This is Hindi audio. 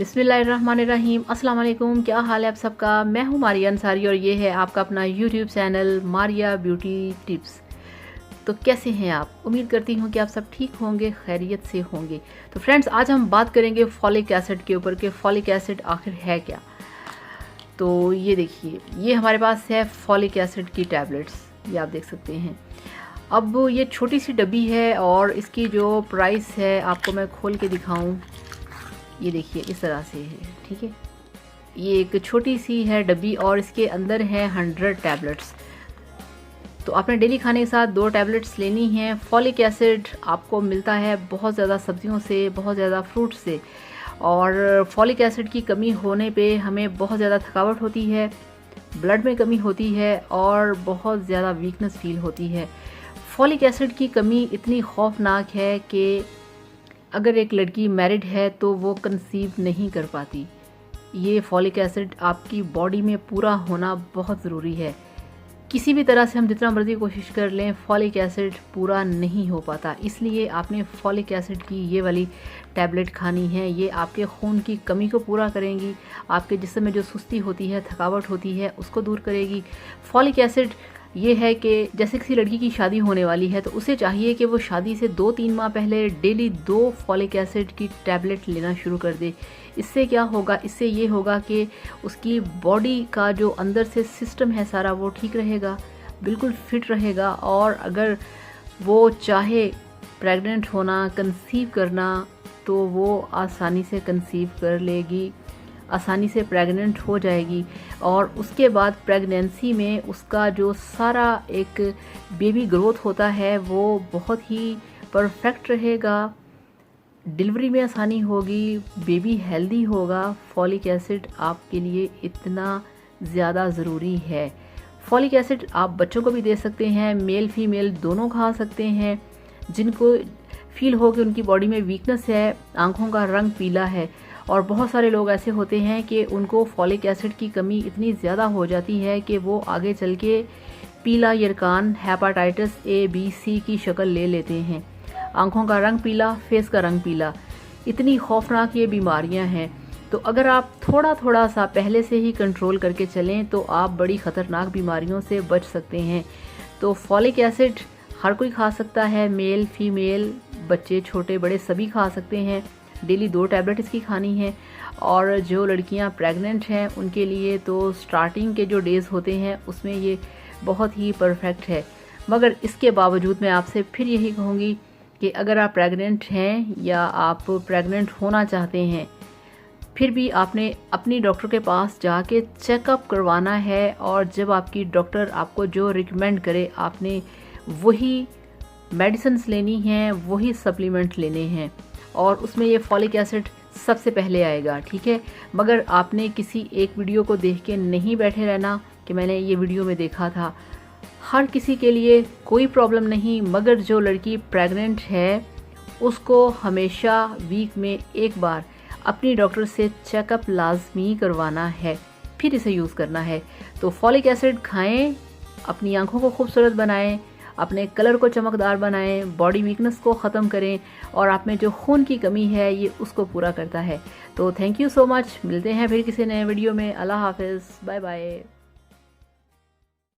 बिस्मिल्लाहिर्रहमानिर्रहीम। अस्सलाम वालेकुम। क्या हाल है आप सबका। मैं हूँ मारिया अंसारी और ये है आपका अपना YouTube channel Maria beauty tips. तो कैसे हैं आप? उम्मीद करती हूँ कि आप सब ठीक होंगे, खैरियत से होंगे। तो फ्रेंड्स, आज हम बात करेंगे फॉलिक एसिड के ऊपर कि फॉलिक एसिड आखिर है क्या। तो ये देखिए, ये हमारे पास है फॉलिक एसिड की टैबलेट्स, ये आप देख सकते हैं। अब ये छोटी सी डब्बी है और इसकी जो प्राइस है आपको मैं खोल के दिखाऊं, ये देखिए इस तरह से है, ठीक है। ये एक छोटी सी है डब्बी और इसके अंदर है 100 टैबलेट्स। तो आपने डेली खाने के साथ 2 टैबलेट्स लेनी है। फॉलिक एसिड आपको मिलता है बहुत ज़्यादा सब्जियों से, बहुत ज़्यादा फ्रूट से, और फॉलिक एसिड की कमी होने पे हमें बहुत ज़्यादा थकावट होती है, ब्लड में कमी होती है और बहुत ज़्यादा वीकनेस फील होती है। फॉलिक एसिड की कमी इतनी खौफनाक है कि अगर एक लड़की मैरिड है तो वो कंसीव नहीं कर पाती। ये फॉलिक एसिड आपकी बॉडी में पूरा होना बहुत ज़रूरी है। किसी भी तरह से हम जितना मर्ज़ी कोशिश कर लें, फॉलिक एसिड पूरा नहीं हो पाता। इसलिए आपने फॉलिक एसिड की ये वाली टैबलेट खानी है। ये आपके खून की कमी को पूरा करेंगी, आपके जिस्म में जो सुस्ती होती है, थकावट होती है, उसको दूर करेगी। फॉलिक एसिड ये है कि जैसे किसी लड़की की शादी होने वाली है तो उसे चाहिए कि वो शादी से 2-3 माह पहले डेली 2 फॉलिक एसिड की टैबलेट लेना शुरू कर दे। इससे क्या होगा, इससे ये होगा कि उसकी बॉडी का जो अंदर से सिस्टम है सारा, वो ठीक रहेगा, बिल्कुल फिट रहेगा। और अगर वो चाहे प्रेग्नेंट होना, कंसीव करना, तो वो आसानी से कंसीव कर लेगी, आसानी से प्रेग्नेंट हो जाएगी। और उसके बाद प्रेगनेंसी में उसका जो सारा एक बेबी ग्रोथ होता है वो बहुत ही परफेक्ट रहेगा, डिलीवरी में आसानी होगी, बेबी हेल्दी होगा। फॉलिक एसिड आपके लिए इतना ज़्यादा ज़रूरी है। फॉलिक एसिड आप बच्चों को भी दे सकते हैं, मेल फीमेल दोनों खा सकते हैं। जिनको फील हो कि उनकी बॉडी में वीकनेस है, आँखों का रंग पीला है, और बहुत सारे लोग ऐसे होते हैं कि उनको फॉलिक एसिड की कमी इतनी ज़्यादा हो जाती है कि वो आगे चल के पीला यरकान, हेपाटाइटिस A, B, C की शक्ल ले लेते हैं। आंखों का रंग पीला, फेस का रंग पीला, इतनी खौफनाक ये बीमारियां हैं। तो अगर आप थोड़ा थोड़ा सा पहले से ही कंट्रोल करके चलें तो आप बड़ी ख़तरनाक बीमारियों से बच सकते हैं। तो फॉलिक एसिड हर कोई खा सकता है, मेल फीमेल, बच्चे छोटे बड़े सभी खा सकते हैं। डेली 2 टैबलेट इसकी खानी है। और जो लड़कियां प्रेग्नेंट हैं उनके लिए तो स्टार्टिंग के जो डेज़ होते हैं उसमें ये बहुत ही परफेक्ट है। मगर इसके बावजूद मैं आपसे फिर यही कहूँगी कि अगर आप प्रेग्नेंट हैं या आप प्रेग्नेंट होना चाहते हैं, फिर भी आपने अपनी डॉक्टर के पास जाके चेकअप करवाना है। और जब आपकी डॉक्टर आपको जो रिकमेंड करे, आपने वही मेडिसिन्स लेनी हैं, वही सप्लीमेंट लेने हैं, और उसमें ये फॉलिक एसिड सबसे पहले आएगा, ठीक है। मगर आपने किसी एक वीडियो को देख के नहीं बैठे रहना कि मैंने ये वीडियो में देखा था। हर किसी के लिए कोई प्रॉब्लम नहीं, मगर जो लड़की प्रेग्नेंट है उसको हमेशा वीक में एक बार अपनी डॉक्टर से चेकअप लाजमी करवाना है, फिर इसे यूज़ करना है। तो फॉलिक एसिड खाएं, अपनी आंखों को खूबसूरत बनाएं, अपने कलर को चमकदार बनाएं, बॉडी वीकनेस को ख़त्म करें, और आप में जो खून की कमी है ये उसको पूरा करता है। तो थैंक यू सो मच। मिलते हैं फिर किसी नए वीडियो में। अल्लाह हाफिज़, बाय बाय।